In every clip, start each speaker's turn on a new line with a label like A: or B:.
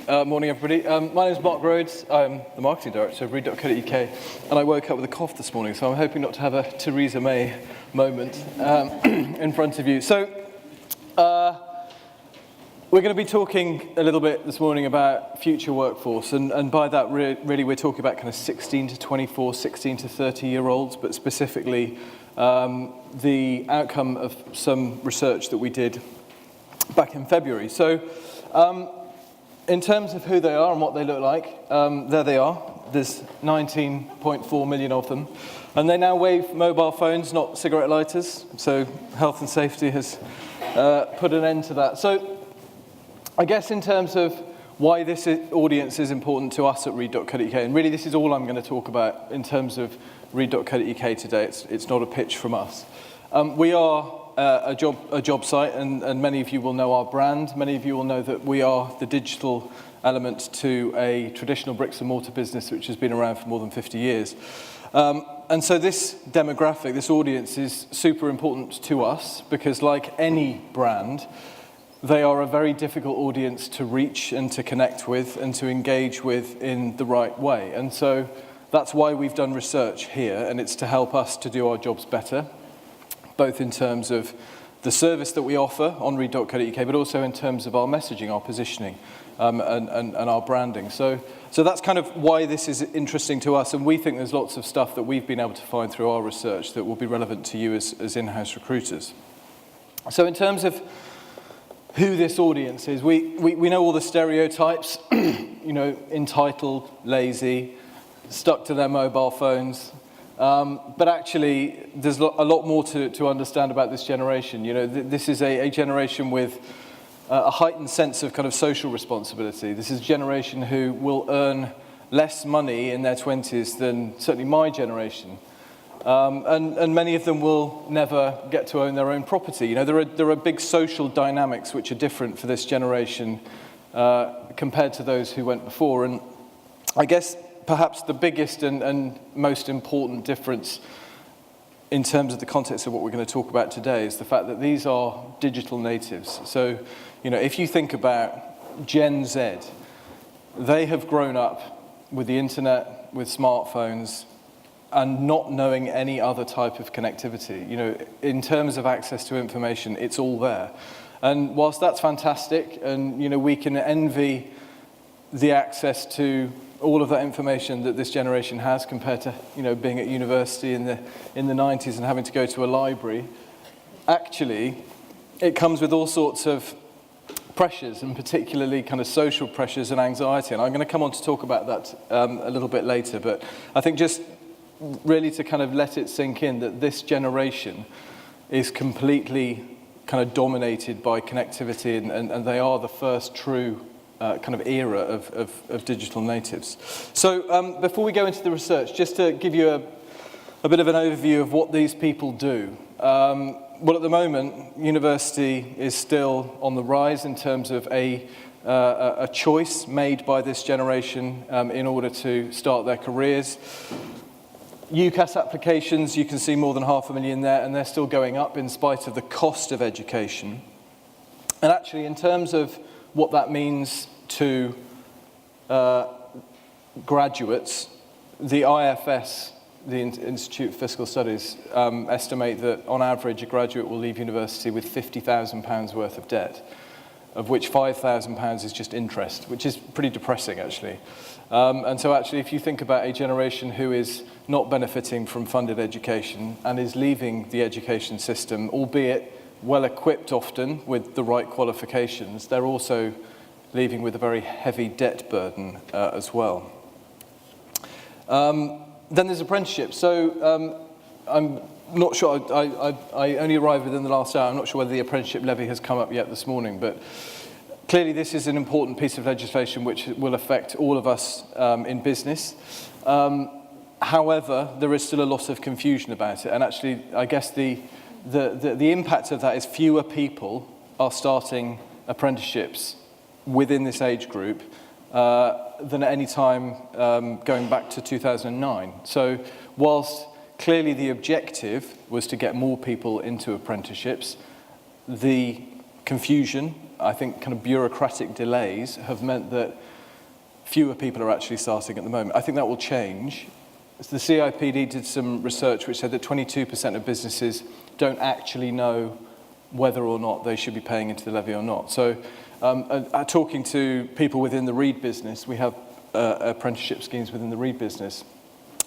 A: Morning, everybody. My name is Mark Rhodes. I'm the Marketing Director of Read.co.uk, and I woke up with a cough this morning, so I'm hoping not to have a Theresa May moment in front of you. So, we're going to be talking a little bit this morning about future workforce, and by that, really, we're talking about kind of 16 to 24, 16 to 30-year-olds, but specifically the outcome of some research that we did back in February. So, in terms of who they are and what they look like, there they are. There's 19.4 million of them. And they now wave mobile phones, not cigarette lighters. So health and safety has put an end to that. So I guess in terms of why this audience is important to us at Read.co.uk, and really this is all I'm going to talk about in terms of Read.co.uk today. It's not a pitch from us. We are a job site, and many of you will know our brand. Many of you will know that we are the digital element to a traditional bricks and mortar business which has been around for more than 50 years. And so this demographic, this audience is super important to us because like any brand, they are a very difficult audience to reach and to connect with and to engage with in the right way. And so that's why we've done research here, and it's to help us to do our jobs better, both in terms of the service that we offer on Read.co.uk, but also in terms of our messaging, our positioning, and our branding. So that's kind of why this is interesting to us, and we think there's lots of stuff that we've been able to find through our research that will be relevant to you as in-house recruiters. So in terms of who this audience is, we know all the stereotypes, you know, entitled, lazy, stuck to their mobile phones. But actually, there's a lot more to understand about this generation. You know, this is a generation with a heightened sense of kind of social responsibility. This is a generation who will earn less money in their 20s than certainly my generation. And many of them will never get to own their own property. You know, there are big social dynamics which are different for this generation compared to those who went before. And I guess perhaps the biggest and most important difference in terms of the context of what we're going to talk about today is the fact that these are digital natives. So, you know, if you think about Gen Z, they have grown up with the internet, with smartphones, and not knowing any other type of connectivity. You know, in terms of access to information, it's all there. And whilst that's fantastic, and, you know, we can envy the access to all of that information that this generation has compared to, you know, being at university in the 90s and having to go to a library, actually, it comes with all sorts of pressures, and particularly kind of social pressures and anxiety. And I'm going to come on to talk about that a little bit later. But I think just really to kind of let it sink in that this generation is completely kind of dominated by connectivity, and they are the first true kind of era of digital natives. So before we go into the research, just to give you a bit of an overview of what these people do. Well, at the moment, university is still on the rise in terms of a choice made by this generation in order to start their careers. UCAS applications, you can see more than 500,000 there, and they're still going up in spite of the cost of education. And actually, in terms of what that means to graduates, the IFS, the Institute for Fiscal Studies, estimate that on average a graduate will leave university with £50,000 worth of debt, of which £5,000 is just interest, which is pretty depressing actually. And so actually if you think about a generation who is not benefiting from funded education and is leaving the education system, albeit well equipped often with the right qualifications, they're also leaving with a very heavy debt burden as well. Then there's apprenticeships. So I'm not sure, I only arrived within the last hour. I'm not sure whether the apprenticeship levy has come up yet this morning, but clearly this is an important piece of legislation which will affect all of us in business. However, there is still a lot of confusion about it, and actually I guess the impact of that is fewer people are starting apprenticeships within this age group than at any time going back to 2009. So whilst clearly the objective was to get more people into apprenticeships, the confusion, I think kind of bureaucratic delays have meant that fewer people are actually starting at the moment. I think that will change. The CIPD did some research which said that 22% of businesses don't actually know whether or not they should be paying into the levy or not. So talking to people within the Reed business, we have apprenticeship schemes within the Reed business.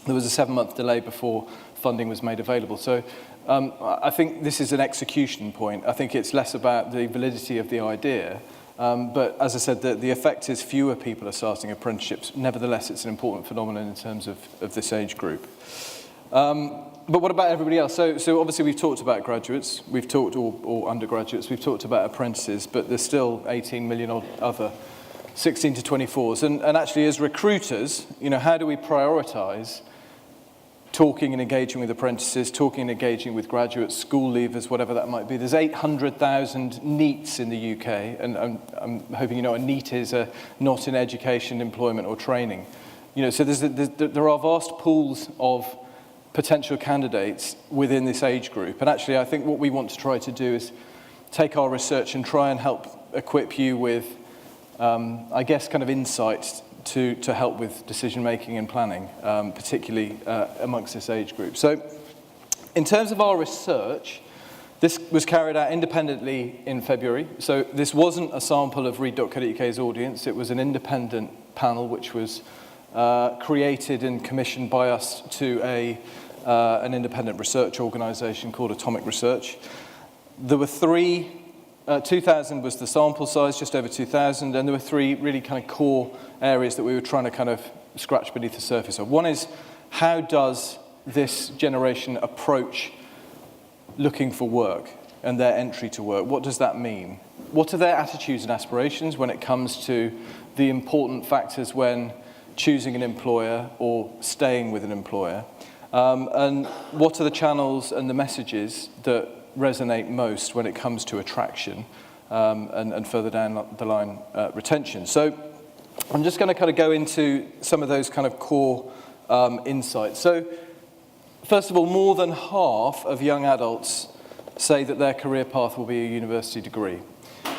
A: There was a 7-month delay before funding was made available. So I think this is an execution point. I think it's less about the validity of the idea. But as I said, the effect is fewer people are starting apprenticeships. Nevertheless, it's an important phenomenon in terms of this age group. But what about everybody else? So obviously we've talked about graduates, we've talked, or undergraduates, we've talked about apprentices, but there's still 18 million other 16 to 24s. And actually as recruiters, how do we prioritise talking and engaging with apprentices, talking and engaging with graduates, school leavers, whatever that might be? There's 800,000 NEETs in the UK, and I'm hoping you know what a NEET is, not in education, employment or training. So there are vast pools of potential candidates within this age group. And actually, I think what we want to try to do is take our research and try and help equip you with, I guess, kind of insights to help with decision-making and planning, particularly amongst this age group. So in terms of our research, this was carried out independently in February. So this wasn't a sample of Reed.co.uk's audience. It was an independent panel which was created and commissioned by us to an independent research organisation called Atomic Research. There were 2,000 was the sample size, just over 2,000, and there were 3 really kind of core areas that we were trying to kind of scratch beneath the surface of. One is, how does this generation approach looking for work and their entry to work? What does that mean? What are their attitudes and aspirations when it comes to the important factors when choosing an employer or staying with an employer? And what are the channels and the messages that resonate most when it comes to attraction and further down the line retention? So I'm just going to kind of go into some of those kind of core insights. So first of all, more than half of young adults say that their career path will be a university degree.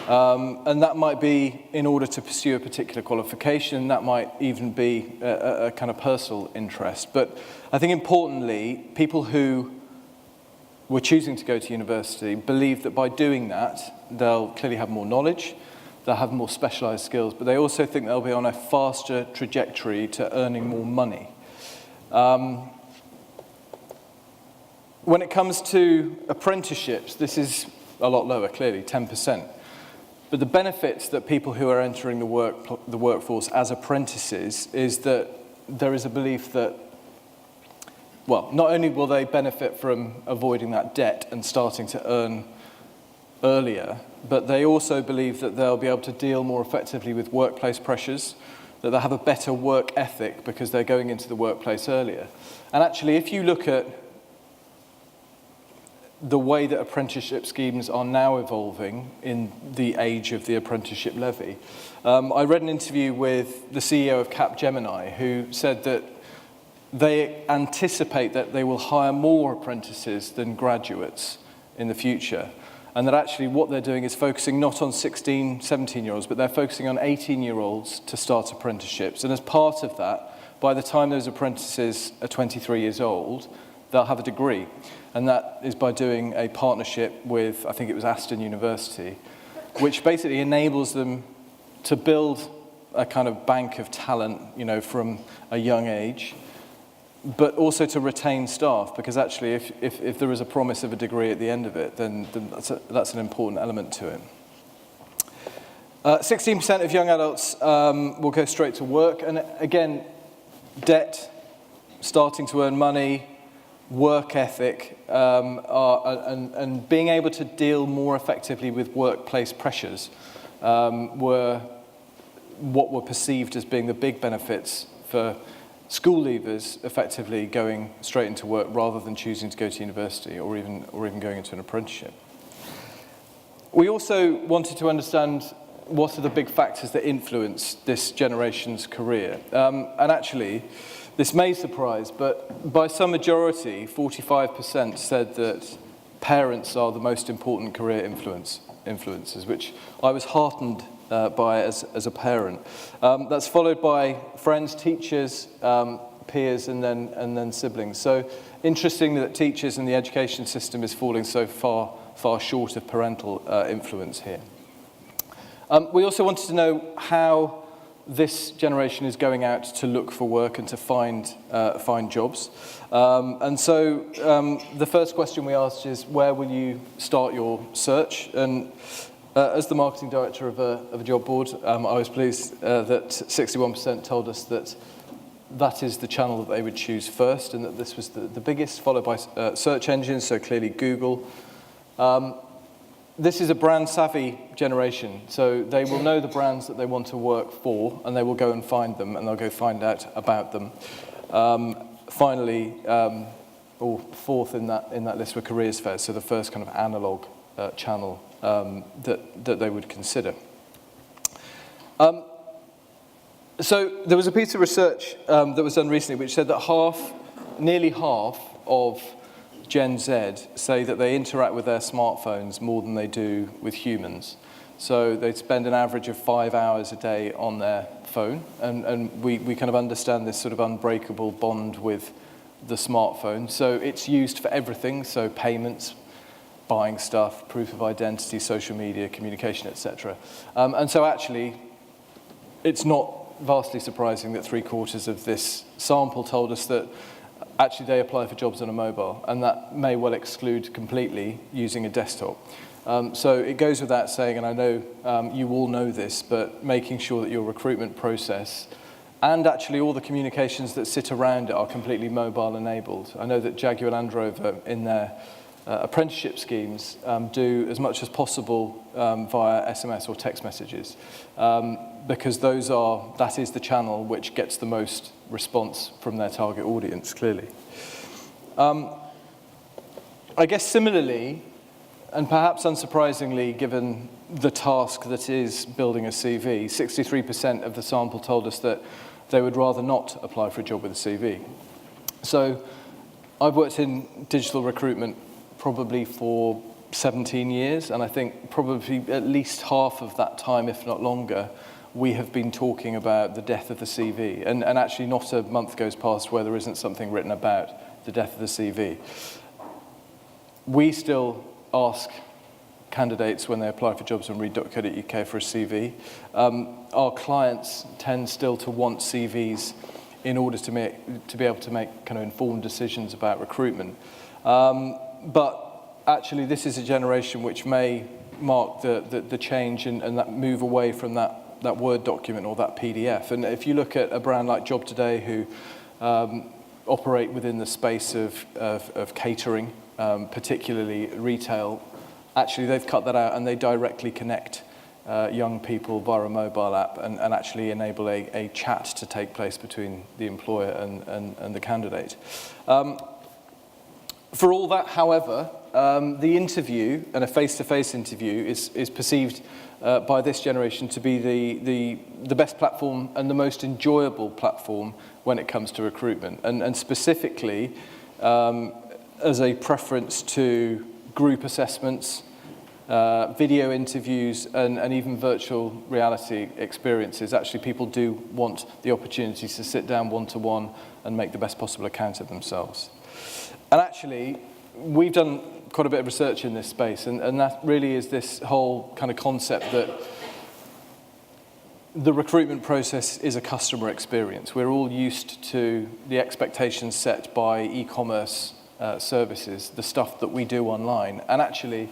A: And that might be in order to pursue a particular qualification, that might even be a kind of personal interest. But I think importantly, people who were choosing to go to university believe that by doing that, they'll clearly have more knowledge, they'll have more specialised skills, but they also think they'll be on a faster trajectory to earning more money. When it comes to apprenticeships, this is a lot lower, clearly, 10%. But the benefits that people who are entering the workforce as apprentices is that there is a belief that, well, not only will they benefit from avoiding that debt and starting to earn earlier, but they also believe that they'll be able to deal more effectively with workplace pressures, that they'll have a better work ethic because they're going into the workplace earlier. And actually, if you look at the way that apprenticeship schemes are now evolving in the age of the apprenticeship levy. I read an interview with the CEO of Capgemini who said that they anticipate that they will hire more apprentices than graduates in the future, and that actually what they're doing is focusing not on 16, 17-year-olds, but they're focusing on 18-year-olds to start apprenticeships. And as part of that, by the time those apprentices are 23 years old, they'll have a degree. And that is by doing a partnership with, I think it was Aston University, which basically enables them to build a kind of bank of talent, from a young age, but also to retain staff, because actually if there is a promise of a degree at the end of it, then that's an important element to it. 16% of young adults will go straight to work, and again, debt, starting to earn money, work ethic, and being able to deal more effectively with workplace pressures were what were perceived as being the big benefits for school leavers effectively going straight into work rather than choosing to go to university or even going into an apprenticeship. We also wanted to understand what are the big factors that influence this generation's career. And actually, this may surprise, but by some majority, 45% said that parents are the most important career influencers, which I was heartened by as a parent. That's followed by friends, teachers, peers, and then siblings. So interesting that teachers and the education system is falling so far short of parental influence here. We also wanted to know how this generation is going out to look for work and to find jobs. And so the first question we asked is, where will you start your search? And as the marketing director of a job board, I was pleased that 61% told us that is the channel that they would choose first, and that this was the biggest, followed by search engines, so clearly Google. This is a brand-savvy generation, so they will know the brands that they want to work for, and they will go and find them, and they'll go find out about them. Finally, or fourth in that list were careers fairs, so the first kind of analogue channel that they would consider. So there was a piece of research that was done recently which said that nearly half of Gen Z say that they interact with their smartphones more than they do with humans. So they spend an average of 5 hours a day on their phone, and we kind of understand this sort of unbreakable bond with the smartphone. So it's used for everything, so payments, buying stuff, proof of identity, social media, communication, etc. And so actually, it's not vastly surprising that 3/4 of this sample told us that actually they apply for jobs on a mobile, and that may well exclude completely using a desktop. So it goes without saying, and I know you all know this, but making sure that your recruitment process and actually all the communications that sit around it are completely mobile enabled. I know that Jaguar Land Rover in their apprenticeship schemes do as much as possible via SMS or text messages, because that is the channel which gets the most response from their target audience, clearly. I guess similarly, and perhaps unsurprisingly given the task that is building a CV, 63% of the sample told us that they would rather not apply for a job with a CV. So I've worked in digital recruitment probably for 17 years, and I think probably at least half of that time, if not longer, we have been talking about the death of the CV. And actually not a month goes past where there isn't something written about the death of the CV. We still ask candidates when they apply for jobs on read.co.uk for a CV. Our clients tend still to want CVs in order to be able to make kind of informed decisions about recruitment. But actually, this is a generation which may mark the change and that move away from that Word document or that PDF. And if you look at a brand like Job Today, who operate within the space of catering, particularly retail, actually they've cut that out and they directly connect young people via a mobile app and actually enable a chat to take place between the employer and the candidate. For all that, however, the interview, and a face-to-face interview, is perceived by this generation to be the best platform and the most enjoyable platform when it comes to recruitment, and specifically as a preference to group assessments, video interviews, and even virtual reality experiences. Actually, people do want the opportunity to sit down one-to-one and make the best possible account of themselves. And actually, we've done quite a bit of research in this space, and that really is this whole kind of concept that the recruitment process is a customer experience. We're all used to the expectations set by e-commerce services, the stuff that we do online. And actually,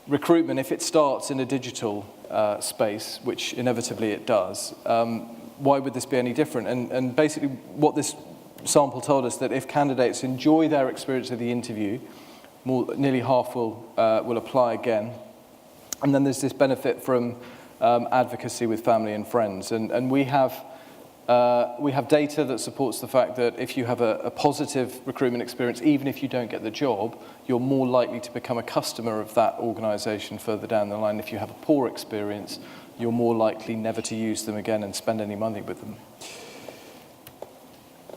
A: recruitment, if it starts in a digital space, which inevitably it does, why would this be any different? And basically, what this sample told us, that if candidates enjoy their experience of the interview, nearly half will apply again. And then there's this benefit from advocacy with family and friends. And we have data that supports the fact that if you have a positive recruitment experience, even if you don't get the job, you're more likely to become a customer of that organisation further down the line. If you have a poor experience, you're more likely never to use them again and spend any money with them.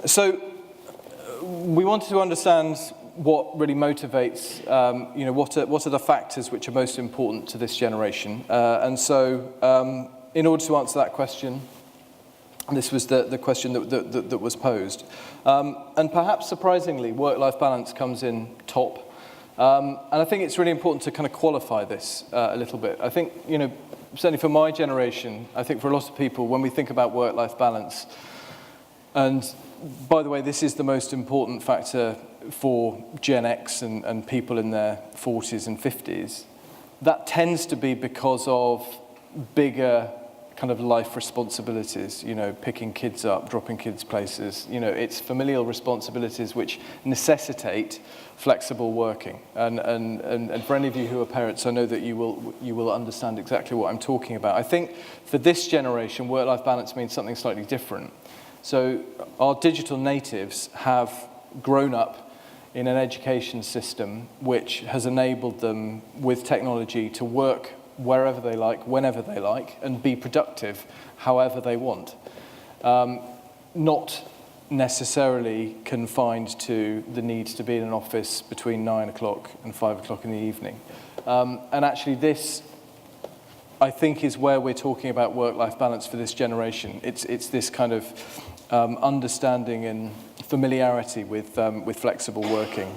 A: So we wanted to understand what really motivates, what are the factors which are most important to this generation. And so in order to answer that question, this was the question that was posed. And perhaps surprisingly, work-life balance comes in top. And I think it's really important to kind of qualify this a little bit. I think, certainly for my generation, I think for a lot of people, when we think about work-life balance, and by the way, this is the most important factor for Gen X and people in their 40s and 50s, that tends to be because of bigger kind of life responsibilities, picking kids up, dropping kids places. It's familial responsibilities which necessitate flexible working. And for any of you who are parents, I know that you will understand exactly what I'm talking about. I think for this generation, work-life balance means something slightly different. So our digital natives have grown up in an education system which has enabled them with technology to work wherever they like, whenever they like, and be productive however they want. Not necessarily confined to the need to be in an office between 9 o'clock and 5 o'clock in the evening. And actually this, I think, is where we're talking about work-life balance for this generation. It's this kind of understanding and familiarity with flexible working.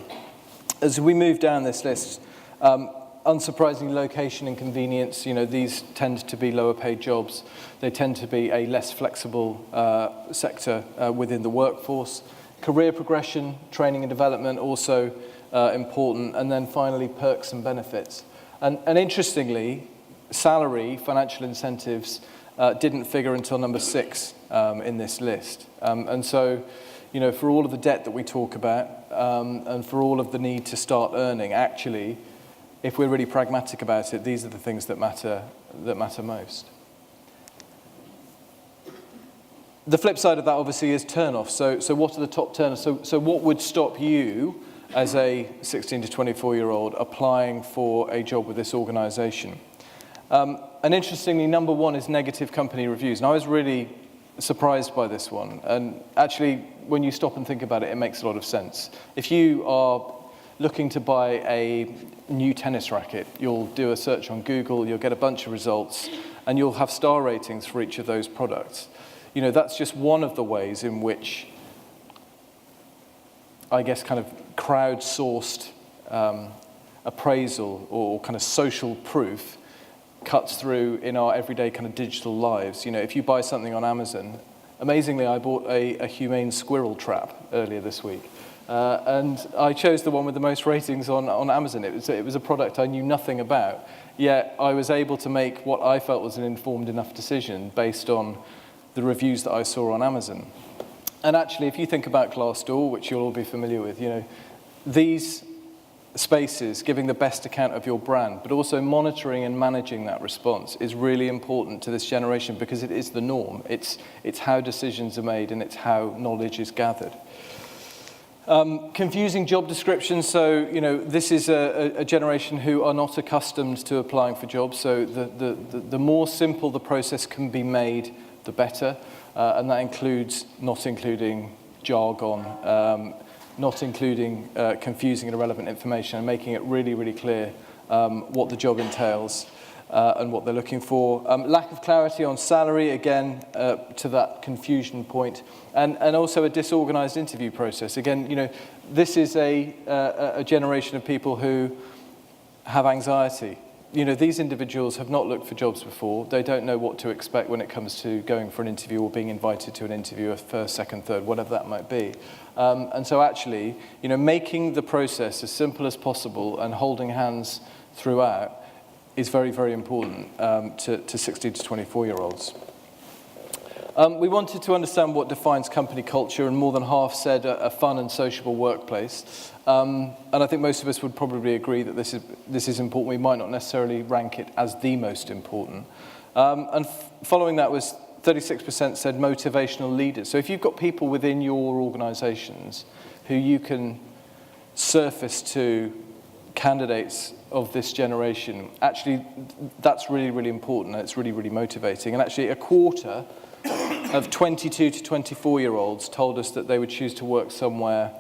A: As we move down this list, unsurprisingly, location and convenience, these tend to be lower paid jobs. They tend to be a less flexible sector within the workforce. Career progression, training and development, also important. And then finally, perks and benefits. And interestingly, salary, financial incentives, didn't figure until number 6 in this list. And so, for all of the debt that we talk about, and for all of the need to start earning, actually, if we're really pragmatic about it, these are the things that matter most. The flip side of that, obviously, is turn-offs. So what are the top turn-offs? So what would stop you, as a 16 to 24-year-old, applying for a job with this organisation? And interestingly, number 1 is negative company reviews. And I was really surprised by this one. And actually, when you stop and think about it, it makes a lot of sense. If you are looking to buy a new tennis racket, you'll do a search on Google, you'll get a bunch of results, and you'll have star ratings for each of those products. That's just one of the ways in which, I guess, kind of crowdsourced appraisal or kind of social proof cuts through in our everyday kind of digital lives. If you buy something on Amazon, amazingly, I bought a humane squirrel trap earlier this week. And I chose the one with the most ratings on Amazon. It was a product I knew nothing about, yet I was able to make what I felt was an informed enough decision based on the reviews that I saw on Amazon. And actually, if you think about Glassdoor, which you'll all be familiar with, these spaces, giving the best account of your brand, but also monitoring and managing that response is really important to this generation because it is the norm. It's how decisions are made and it's how knowledge is gathered. Confusing job descriptions. So, this is a generation who are not accustomed to applying for jobs. So the more simple the process can be made, the better. And that includes not including jargon, not including confusing and irrelevant information, and making it really, really clear what the job entails and what they're looking for. Lack of clarity on salary, again, to that confusion point. And also a disorganised interview process. Again, this is a generation of people who have anxiety. These individuals have not looked for jobs before. They don't know what to expect when it comes to going for an interview or being invited to an interview, a first, second, third, whatever that might be. And so actually, making the process as simple as possible and holding hands throughout is very, very important to 16 to 24-year-olds. We wanted to understand what defines company culture, and more than half said a fun and sociable workplace. And I think most of us would probably agree that this is important. We might not necessarily rank it as the most important. And following that was 36% said motivational leaders. So if you've got people within your organisations who you can surface to candidates of this generation, actually that's really, really important, and it's really, really motivating. And actually a quarter of 22 to 24-year-olds told us that they would choose to work somewhere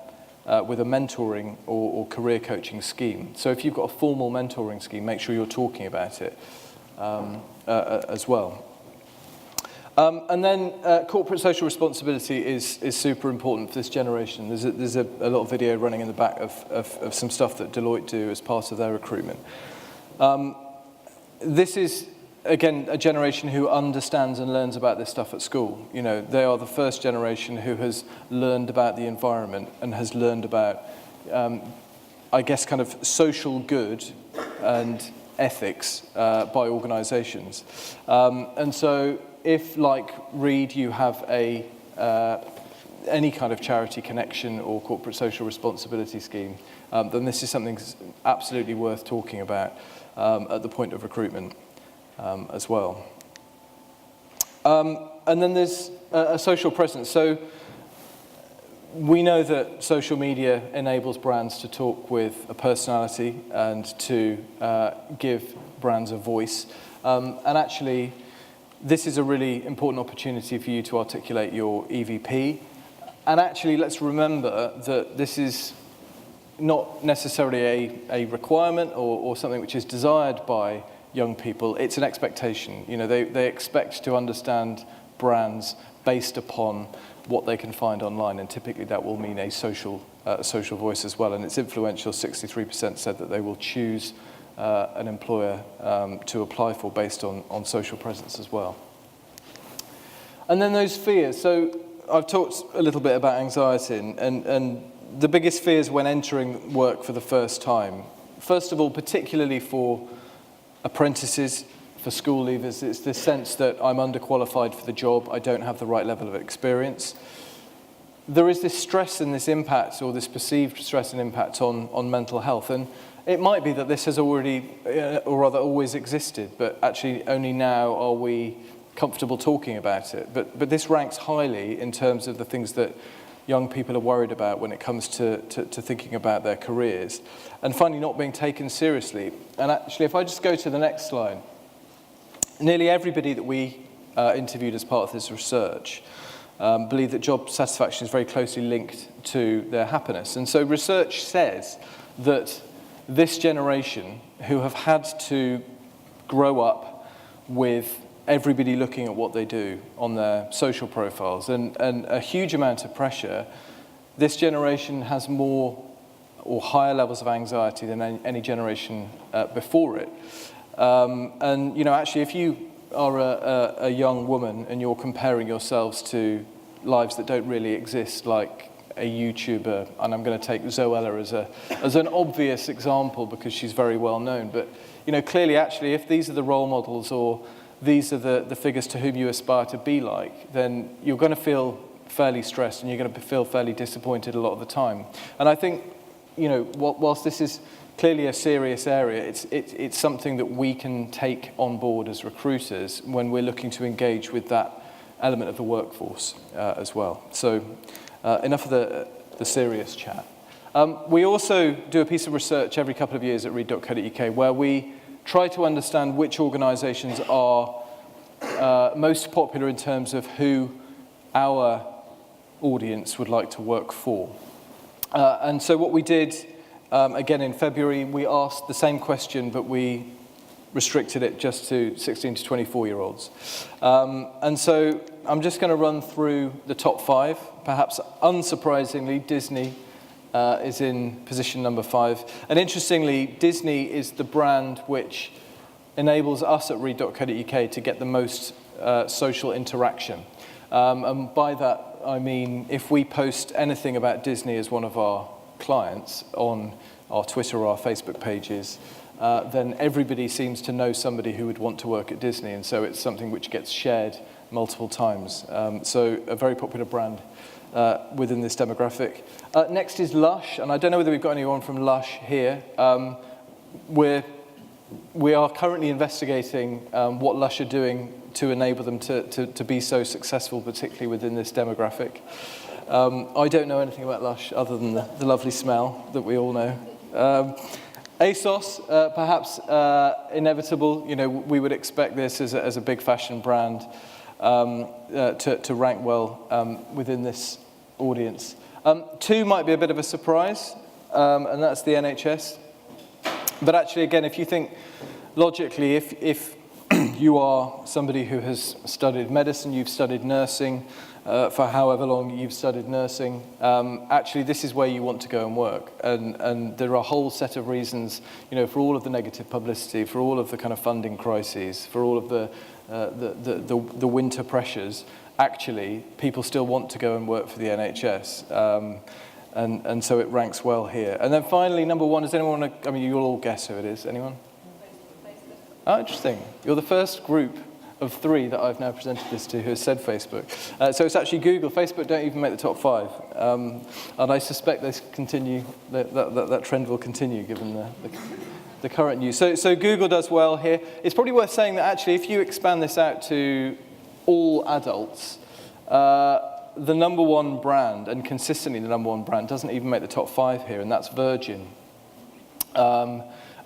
A: with a mentoring or career coaching scheme. So if you've got a formal mentoring scheme, make sure you're talking about it as well. And then corporate social responsibility is super important for this generation. There's a lot of video running in the back of some stuff that Deloitte do as part of their recruitment. This is, again, a generation who understands and learns about this stuff at school. You know, they are the first generation who has learned about the environment and has learned about, I guess, kind of social good and ethics by organisations. And so if, like Reed, you have any kind of charity connection or corporate social responsibility scheme, then this is something that's absolutely worth talking about at the point of recruitment as well. And then there's a social presence. So we know that social media enables brands to talk with a personality and to give brands a voice. And actually, this is a really important opportunity for you to articulate your EVP. And actually, let's remember that this is not necessarily a requirement or something which is desired by young people. It's an expectation. You know, they expect to understand brands based upon what they can find online, and typically that will mean a social voice as well. And it's influential. 63% said that they will choose an employer to apply for based on social presence as well. And then those fears. So I've talked a little bit about anxiety, and the biggest fears when entering work for the first time. First of all, particularly for apprentices, for school leavers, it's this sense that I'm underqualified for the job, I don't have the right level of experience. There is this stress and this impact, or this perceived stress and impact on mental health. And it might be that this has already, or rather always existed, but actually only now are we comfortable talking about it. But this ranks highly in terms of the things that young people are worried about when it comes to thinking about their careers. And finally, not being taken seriously. And actually, if I just go to the next slide, nearly everybody that we interviewed as part of this research believe that job satisfaction is very closely linked to their happiness. And so research says that this generation, who have had to grow up with everybody looking at what they do on their social profiles and a huge amount of pressure, this generation has more or higher levels of anxiety than any generation before it. And, you know, actually, if you are a young woman and you're comparing yourselves to lives that don't really exist, like a YouTuber, and I'm going to take Zoella as an obvious example because she's very well known, but, you know, clearly, actually, if these are the role models or these are the figures to whom you aspire to be like, then you're going to feel fairly stressed and you're going to feel fairly disappointed a lot of the time. And I think, you know, whilst this is clearly a serious area, it's something that we can take on board as recruiters when we're looking to engage with that element of the workforce as well. So enough of the serious chat. We also do a piece of research every couple of years at read.co.uk where we try to understand which organisations are most popular in terms of who our audience would like to work for. And so what we did, again in February, we asked the same question, but we restricted it just to 16 to 24-year-olds. And so I'm just going to run through the top 5. Perhaps unsurprisingly, Disney is in position number 5. And interestingly, Disney is the brand which enables us at read.co.uk to get the most social interaction. And by that, I mean, if we post anything about Disney as one of our clients on our Twitter or our Facebook pages, then everybody seems to know somebody who would want to work at Disney. And so it's something which gets shared multiple times. So a very popular brand within this demographic. Next is Lush, and I don't know whether we've got anyone from Lush here. We are currently investigating what Lush are doing to enable them to be so successful, particularly within this demographic. I don't know anything about Lush other than the lovely smell that we all know. ASOS, perhaps inevitable. You know, we would expect this as a big fashion brand to rank well within this audience. 2 might be a bit of a surprise, and that's the NHS. But actually, again, if you think logically, if you are somebody who has studied medicine, you've studied nursing, for however long you've studied nursing, actually this is where you want to go and work. And there are a whole set of reasons, for all of the negative publicity, for all of the kind of funding crises, for all of the winter pressures, actually people still want to go and work for the NHS. And so it ranks well here. And then finally, number one, does anyone want to, you'll all guess who it is. Anyone? Oh, interesting. You're the first group of 3 that I've now presented this to who has said Facebook. So it's actually Google. Facebook don't even make the top 5. And I suspect that trend will continue given the current news. So Google does well here. It's probably worth saying that actually if you expand this out to all adults, the number 1 brand, and consistently the number 1 brand, doesn't even make the top 5 here, and that's Virgin.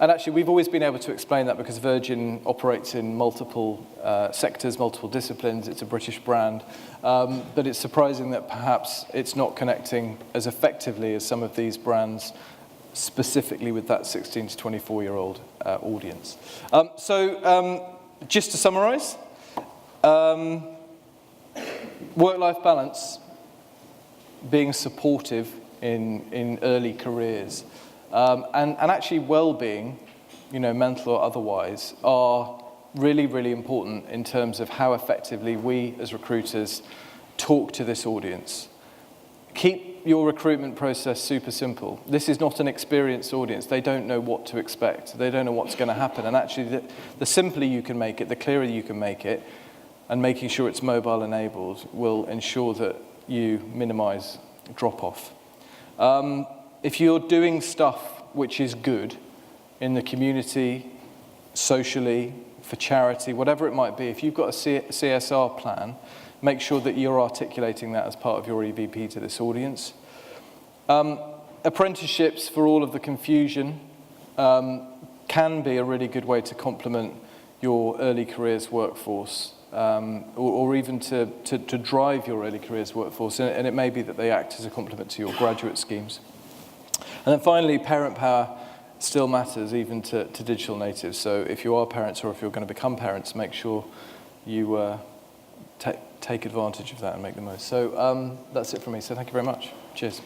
A: And actually, we've always been able to explain that because Virgin operates in multiple sectors, multiple disciplines. It's a British brand. But it's surprising that perhaps it's not connecting as effectively as some of these brands, specifically with that 16 to 24-year-old audience. Just to summarize, work-life balance, being supportive in early careers, and actually well-being, mental or otherwise, are really, really important in terms of how effectively we as recruiters talk to this audience. Keep your recruitment process super simple. This is not an experienced audience. They don't know what to expect. They don't know what's going to happen. And actually, the simpler you can make it, the clearer you can make it, and making sure it's mobile enabled will ensure that you minimize drop-off. If you're doing stuff which is good in the community, socially, for charity, whatever it might be, if you've got a CSR plan, make sure that you're articulating that as part of your EVP to this audience. Apprenticeships, for all of the confusion, can be a really good way to complement your early careers workforce, or even to drive your early careers workforce, and it may be that they act as a complement to your graduate schemes. And then finally, parent power still matters even to digital natives. So if you are parents or if you're going to become parents, make sure you take advantage of that and make the most. So that's it from me. So thank you very much. Cheers.